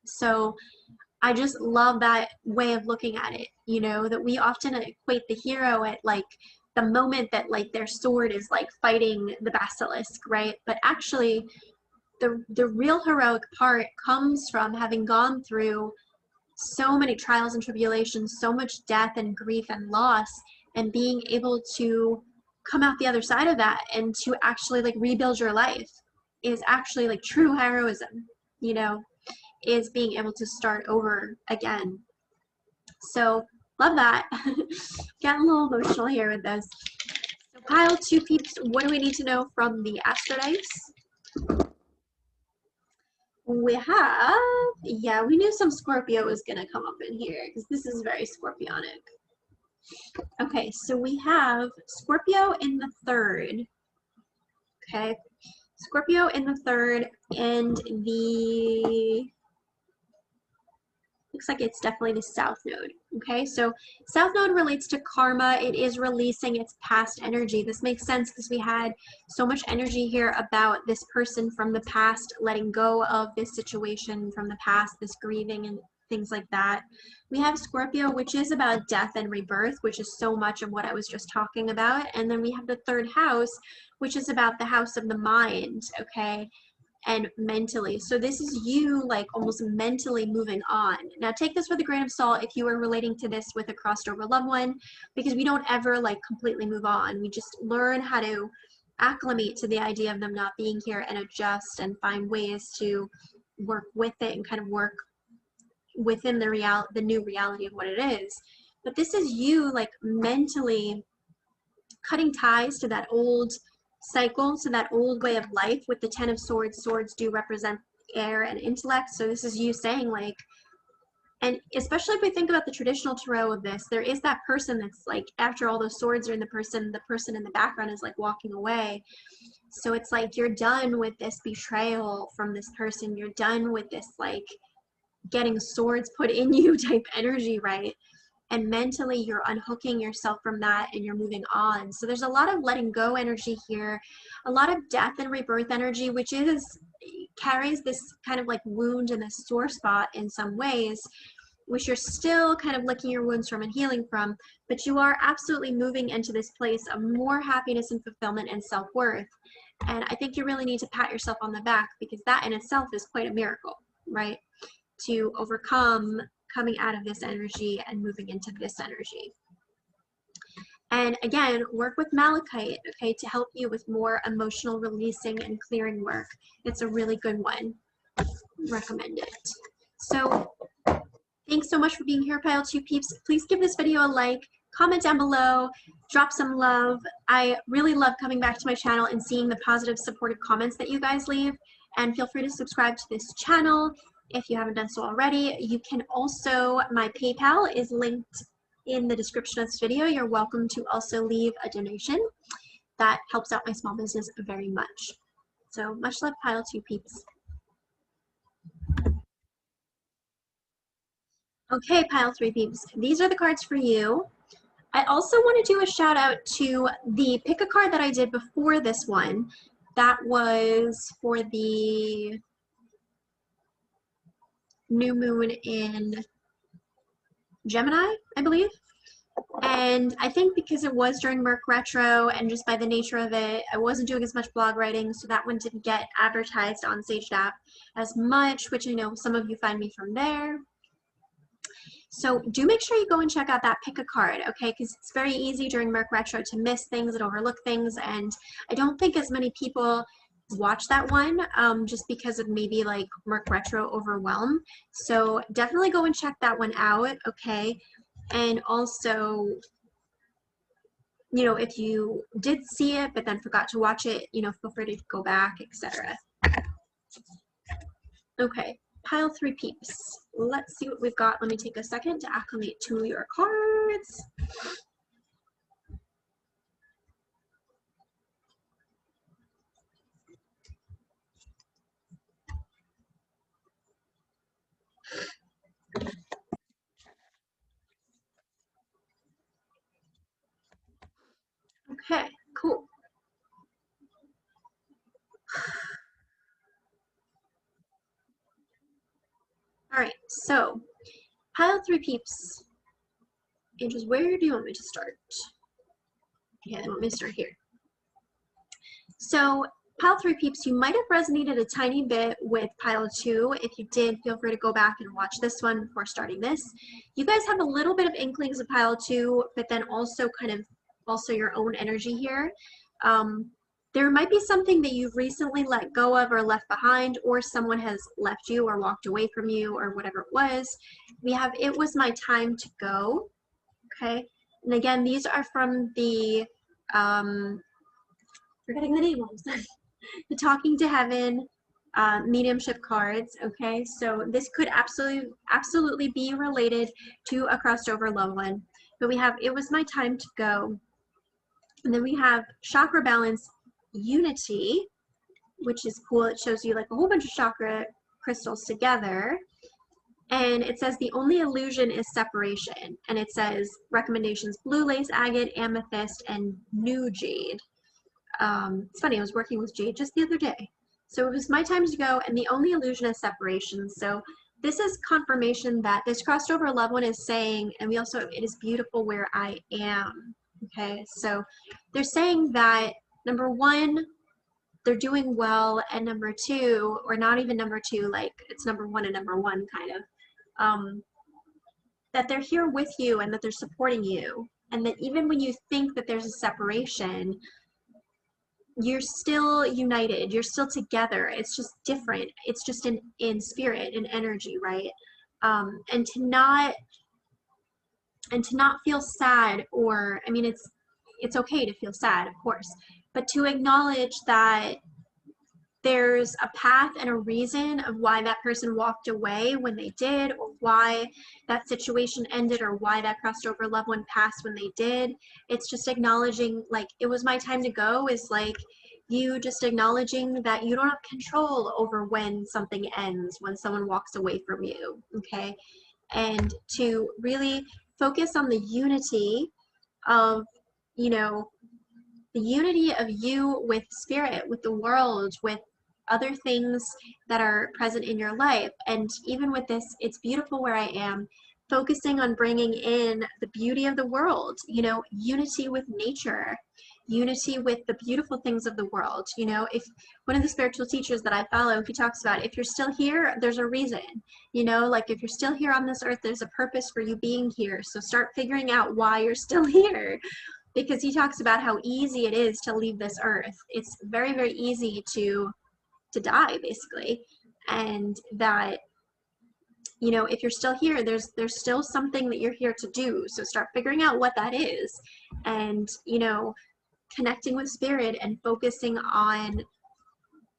So I just love that way of looking at it, you know, that we often equate the hero at like the moment that like their sword is like fighting the basilisk, right? But actually the real heroic part comes from having gone through so many trials and tribulations, so much death and grief and loss, and being able to come out the other side of that and to actually like rebuild your life is actually like true heroism, you know, is being able to start over again. So love that. Getting a little emotional here with this. So pile 2 peeps, what do we need to know from the Astrodice? We have, yeah, we knew some Scorpio was gonna come up in here because this is very Scorpionic. Okay, so we have Scorpio in the 3rd. Okay, Scorpio in the 3rd, and the, looks like it's definitely the South Node. Okay, so South Node relates to karma. It is releasing its past energy. This makes sense because we had so much energy here about this person from the past, letting go of this situation from the past, this grieving and things like that. We have Scorpio, which is about death and rebirth, which is so much of what I was just talking about. And then we have the 3rd house, which is about the house of the mind, okay, and mentally. So this is you like almost mentally moving on. Now take this with a grain of salt if you are relating to this with a crossed over loved one, because we don't ever like completely move on. We just learn how to acclimate to the idea of them not being here and adjust and find ways to work with it and kind of work within the new reality of what it is. But this is you like mentally cutting ties to that old cycle, to that old way of life. With the 10 of Swords, swords do represent air and intellect. So this is you saying like, and especially if we think about the traditional tarot of this, there is that person that's like, after all those swords are in the person in the background is like walking away. So it's like you're done with this betrayal from this person. You're done with this like getting swords put in you type energy, right? And mentally you're unhooking yourself from that and you're moving on. So there's a lot of letting go energy here, a lot of death and rebirth energy, which carries this kind of like wound and this sore spot in some ways, which you're still kind of licking your wounds from and healing from, but you are absolutely moving into this place of more happiness and fulfillment and self-worth. And I think you really need to pat yourself on the back, because that in itself is quite a miracle, right? To overcome coming out of this energy and moving into this energy. And again, work with malachite, okay, to help you with more emotional releasing and clearing work. It's a really good one. Recommend it. So thanks so much for being here, Pile 2 peeps. Please give this video a like, comment down below, drop some love. I really love coming back to my channel and seeing the positive, supportive comments that you guys leave. And feel free to subscribe to this channel if you haven't done so already. You can also, my PayPal is linked in the description of this video. You're welcome to also leave a donation. That helps out my small business very much. So much love, Pile 2 peeps. Okay, Pile 3 peeps, these are the cards for you. I also want to do a shout out to the pick a card that I did before this one. That was for the new moon in Gemini, I believe. And I think because it was during Merc Retro and just by the nature of it, I wasn't doing as much blog writing, so that one didn't get advertised on Sage App as much, which I know some of you find me from there. So do make sure you go and check out that pick a card, okay? Because it's very easy during Merc Retro to miss things and overlook things, and I don't think as many people watch that one just because of maybe like Merc Retro overwhelm. So definitely go and check that one out, okay? And also, you know, if you did see it but then forgot to watch it, you know, feel free to go back, etc. Okay, pile 3 peeps. Let's see what we've got. Let me take a second to acclimate to your cards. Okay, cool. All right, so pile 3 peeps. Angels, where do you want me to start? Yeah, they want me to start here. So pile 3 peeps, you might have resonated a tiny bit with pile 2. If you did, feel free to go back and watch this one before starting this. You guys have a little bit of inklings of pile 2, but then also kind of also your own energy here. There might be something that you've recently let go of or left behind, or someone has left you or walked away from you or whatever it was. We have it was my time to go. Okay, and again, these are from the forgetting the name of the Talking to Heaven mediumship cards. Okay, so this could absolutely be related to a crossed over loved one. But we have it was my time to go, and then we have chakra balance unity, which is cool. It shows you like a whole bunch of chakra crystals together. And it says the only illusion is separation. And it says recommendations: blue lace, agate, amethyst, and new jade. It's funny, I was working with jade just the other day. So it was my time to go, and the only illusion is separation. So this is confirmation that this crossed over loved one is saying, and we also, it is beautiful where I am. Okay, so they're saying that number 1, they're doing well, and number 2, or not even number 2, like it's number 1 and number 1 kind of, that they're here with you and that they're supporting you, and that even when you think that there's a separation, you're still united, you're still together. It's just different. It's just in spirit and energy, right? And to not feel sad, or I mean, it's okay to feel sad, of course, but to acknowledge that there's a path and a reason of why that person walked away when they did, or why that situation ended, or why that crossed over loved one passed when they did. It's just acknowledging, like, it was my time to go is like you just acknowledging that you don't have control over when something ends, when someone walks away from you, okay? And to really focus on the unity of, you know, the unity of you with spirit, with the world, with other things that are present in your life. And even with this, it's beautiful where I am, focusing on bringing in the beauty of the world, you know, unity with nature, unity with the beautiful things of the world. You know, if one of the spiritual teachers that I follow, he talks about, if you're still here, there's a reason, you know, like if you're still here on this earth, there's a purpose for you being here. So start figuring out why you're still here. Because he talks about how easy it is to leave this earth. It's very, very easy to die, basically. And that, you know, if you're still here, there's still something that you're here to do. So start figuring out what that is, and, you know, connecting with spirit and focusing on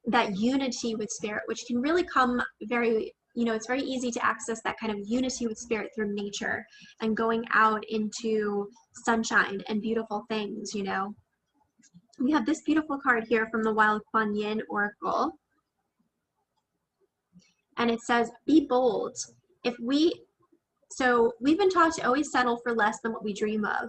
that unity with spirit, which can really come very, you know, it's very easy to access that kind of unity with spirit through nature and going out into sunshine and beautiful things, you know. We have this beautiful card here from the Wild Kuan Yin Oracle. And it says, be bold. So we've been taught to always settle for less than what we dream of,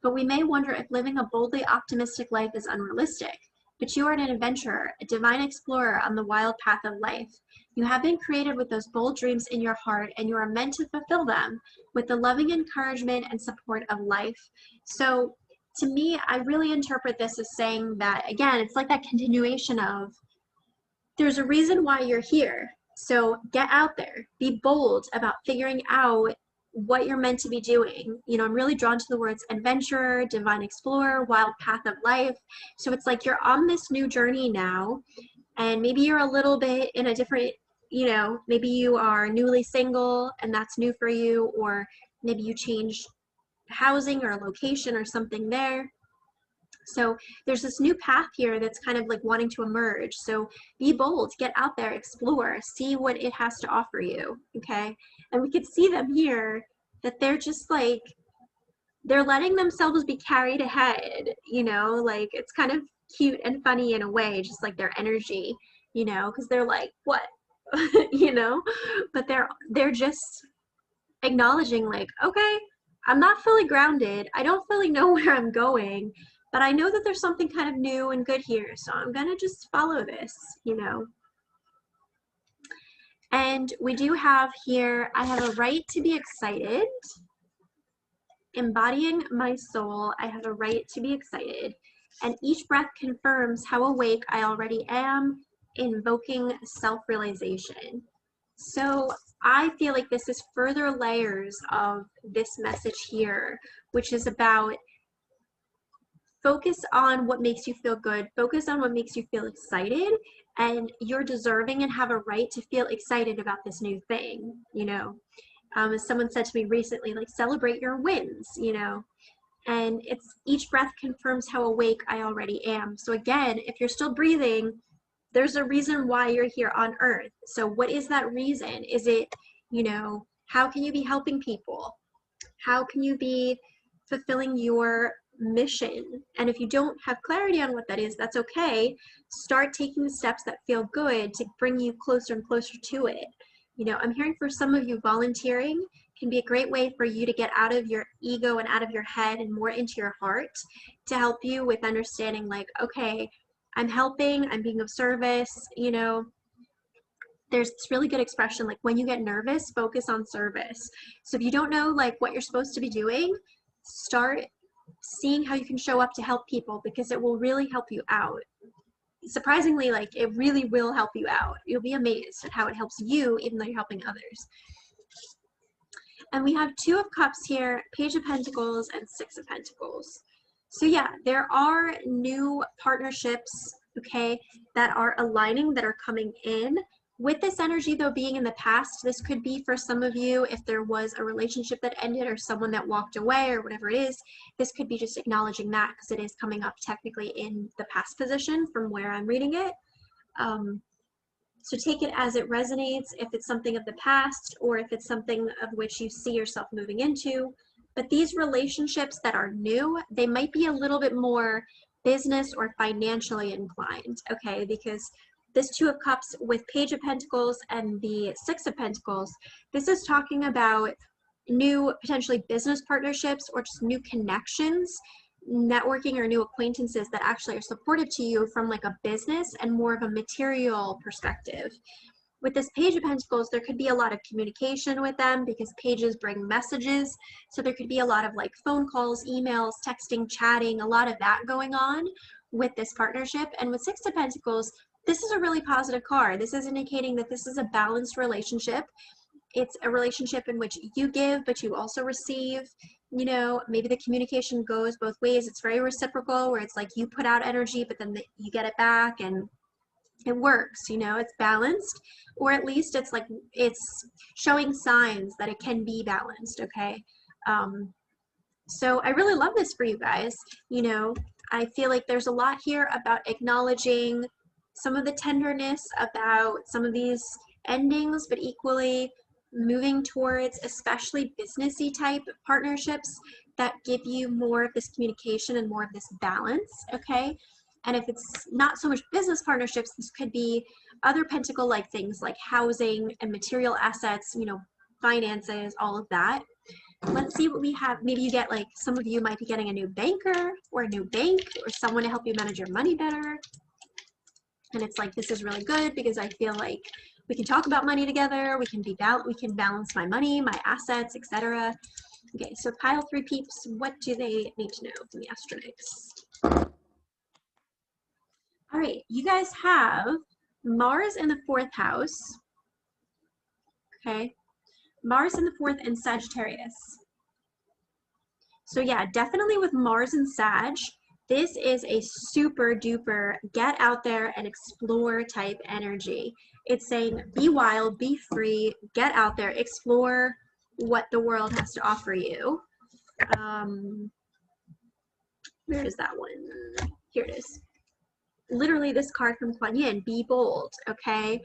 but we may wonder if living a boldly optimistic life is unrealistic. But you are an adventurer, a divine explorer on the wild path of life. You have been created with those bold dreams in your heart, and you are meant to fulfill them with the loving encouragement and support of life. So to me, I really interpret this as saying that, again, it's like that continuation of, there's a reason why you're here. So get out there, be bold about figuring out what you're meant to be doing. You know, I'm really drawn to the words adventurer, divine explorer, wild path of life. So it's like you're on this new journey now, and maybe you're a little bit in a different, you know, maybe you are newly single and that's new for you, or maybe you changed housing or location or something there. So there's this new path here that's kind of like wanting to emerge. So be bold, get out there, explore, see what it has to offer you, okay? And we could see them here that they're just like, they're letting themselves be carried ahead, you know, like it's kind of cute and funny in a way, just like their energy, you know, because they're like, what? You know, but they're just acknowledging like, okay, I'm not fully grounded. I don't fully know where I'm going, but I know that there's something kind of new and good here. So I'm going to just follow this, you know. And we do have here, I have a right to be excited. Embodying my soul, I have a right to be excited. And each breath confirms how awake I already am, invoking self-realization. So I feel like this is further layers of this message here, which is about focus on what makes you feel good, focus on what makes you feel excited, and you're deserving and have a right to feel excited about this new thing, you know. As someone said to me recently, like, celebrate your wins, you know. And it's each breath confirms how awake I already am. So again, if you're still breathing, there's a reason why you're here on earth. So what is that reason? Is it, you know, how can you be helping people? How can you be fulfilling your mission? And if you don't have clarity on what that is, that's okay. Start taking the steps that feel good to bring you closer and closer to it. You know, I'm hearing for some of you, volunteering can be a great way for you to get out of your ego and out of your head and more into your heart, to help you with understanding like, okay, I'm helping, I'm being of service, you know. There's this really good expression, like, when you get nervous, focus on service. So if you don't know like what you're supposed to be doing, start seeing how you can show up to help people, because it will really help you out. Surprisingly, like, it really will help you out. You'll be amazed at how it helps you, even though you're helping others. And we have Two of Cups here, Page of Pentacles, and Six of Pentacles. So yeah, there are new partnerships, okay, that are aligning, that are coming in. With this energy though being in the past, this could be for some of you, if there was a relationship that ended or someone that walked away or whatever it is, this could be just acknowledging that, because it is coming up technically in the past position from where I'm reading it. So take it as it resonates, if it's something of the past or if it's something of which you see yourself moving into. But these relationships that are new, they might be a little bit more business or financially inclined, okay? Because this Two of Cups with Page of Pentacles and the Six of Pentacles, this is talking about new potentially business partnerships or just new connections, networking, or new acquaintances that actually are supportive to you from like a business and more of a material perspective. With this Page of Pentacles, there could be a lot of communication with them, because pages bring messages. So there could be a lot of like phone calls, emails, texting, chatting, a lot of that going on with this partnership. And with Six of Pentacles, this is a really positive card. This is indicating that this is a balanced relationship. It's a relationship in which you give, but you also receive. You know, maybe the communication goes both ways. It's very reciprocal, where it's like you put out energy, but then you get it back, and it works, you know, it's balanced, or at least it's like, it's showing signs that it can be balanced, okay? So I really love this for you guys. You know, I feel like there's a lot here about acknowledging some of the tenderness about some of these endings, but equally moving towards especially businessy type partnerships that give you more of this communication and more of this balance, okay? And if it's not so much business partnerships, this could be other pentacle-like things like housing and material assets, you know, finances, all of that. Let's see what we have. Maybe you get, like, some of you might be getting a new banker or a new bank or someone to help you manage your money better. And it's like, this is really good because I feel like we can talk about money together. We can balance my money, my assets, etc. Okay, so pile 3 peeps. What do they need to know from the Astronauts? All right, you guys have Mars in the 4th house. Okay, Mars in the 4th and Sagittarius. So yeah, definitely with Mars and Sag, this is a super duper get out there and explore type energy. It's saying be wild, be free, get out there, explore what the world has to offer you. Where is that one? Here it is. Literally this card from Kuan Yin, be bold, okay?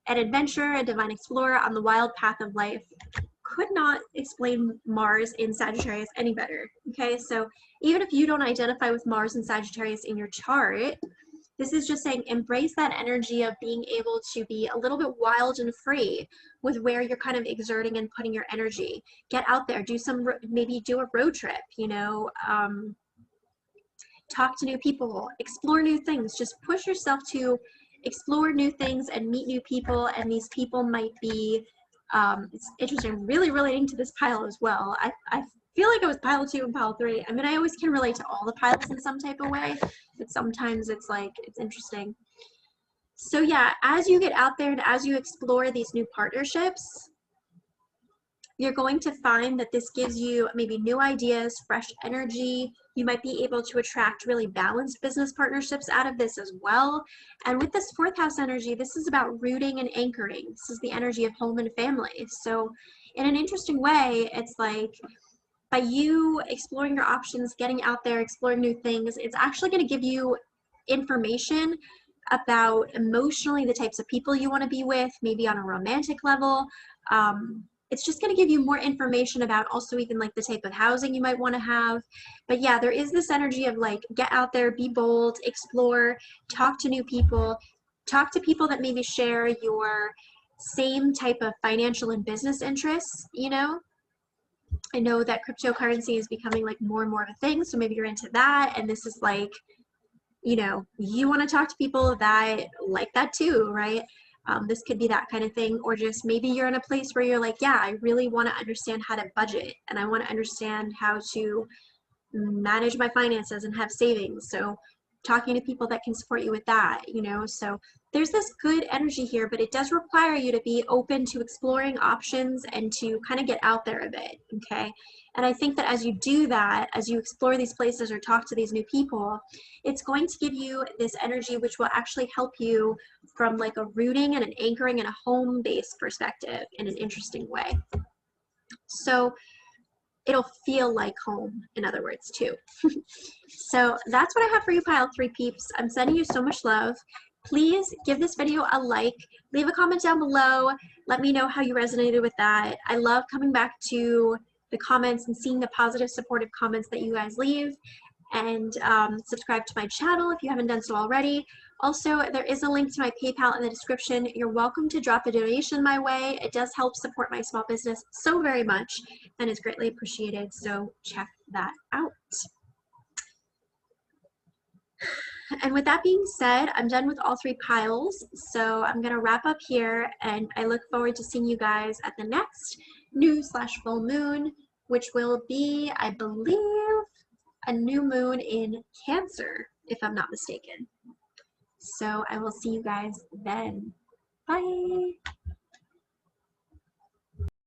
An adventurer, a divine explorer on the wild path of life. Could not explain Mars in Sagittarius any better, okay? So even if you don't identify with Mars and Sagittarius in your chart, this is just saying embrace that energy of being able to be a little bit wild and free with where you're kind of exerting and putting your energy. Get out there, do some, maybe do a road trip, you know, talk to new people, explore new things, just push yourself to explore new things and meet new people. And these people might be, it's interesting, really relating to this pile as well. I feel like it was pile 2 and pile 3. I mean, I always can relate to all the piles in some type of way, but sometimes it's like, it's interesting. So yeah, as you get out there and as you explore these new partnerships, you're going to find that this gives you maybe new ideas, fresh energy. You might be able to attract really balanced business partnerships out of this as well. And with this 4th house energy, this is about rooting and anchoring. This is the energy of home and family. So in an interesting way, it's like by you exploring your options, getting out there, exploring new things, it's actually going to give you information about emotionally the types of people you want to be with, maybe on a romantic level. It's just going to give you more information about also even like the type of housing you might want to have. But yeah, there is this energy of like, get out there, be bold, explore, talk to new people, talk to people that maybe share your same type of financial and business interests, you know? I know that cryptocurrency is becoming like more and more of a thing, so maybe you're into that, and this is like, you know, you want to talk to people that like that too, right? This could be that kind of thing, or just maybe you're in a place where you're like, yeah, I really want to understand how to budget, and I want to understand how to manage my finances and have savings. So talking to people that can support you with that, you know, so there's this good energy here, but it does require you to be open to exploring options and to kind of get out there a bit, okay? And I think that as you do that, as you explore these places or talk to these new people, it's going to give you this energy which will actually help you from like a rooting and an anchoring and a home-based perspective in an interesting way. So it'll feel like home, in other words, too. So that's what I have for you, pile 3 peeps. I'm sending you so much love. Please give this video a like, leave a comment down below, let me know how you resonated with that. I love coming back to the comments and seeing the positive, supportive comments that you guys leave. And subscribe to my channel if you haven't done so already. Also, there is a link to my PayPal in the description. You're welcome to drop a donation my way. It does help support my small business so very much and is greatly appreciated, so check that out. And with that being said, I'm done with all 3 piles, so I'm going to wrap up here, and I look forward to seeing you guys at the next new/full moon, which will be, I believe, a new moon in Cancer, if I'm not mistaken. So I will see you guys then. Bye.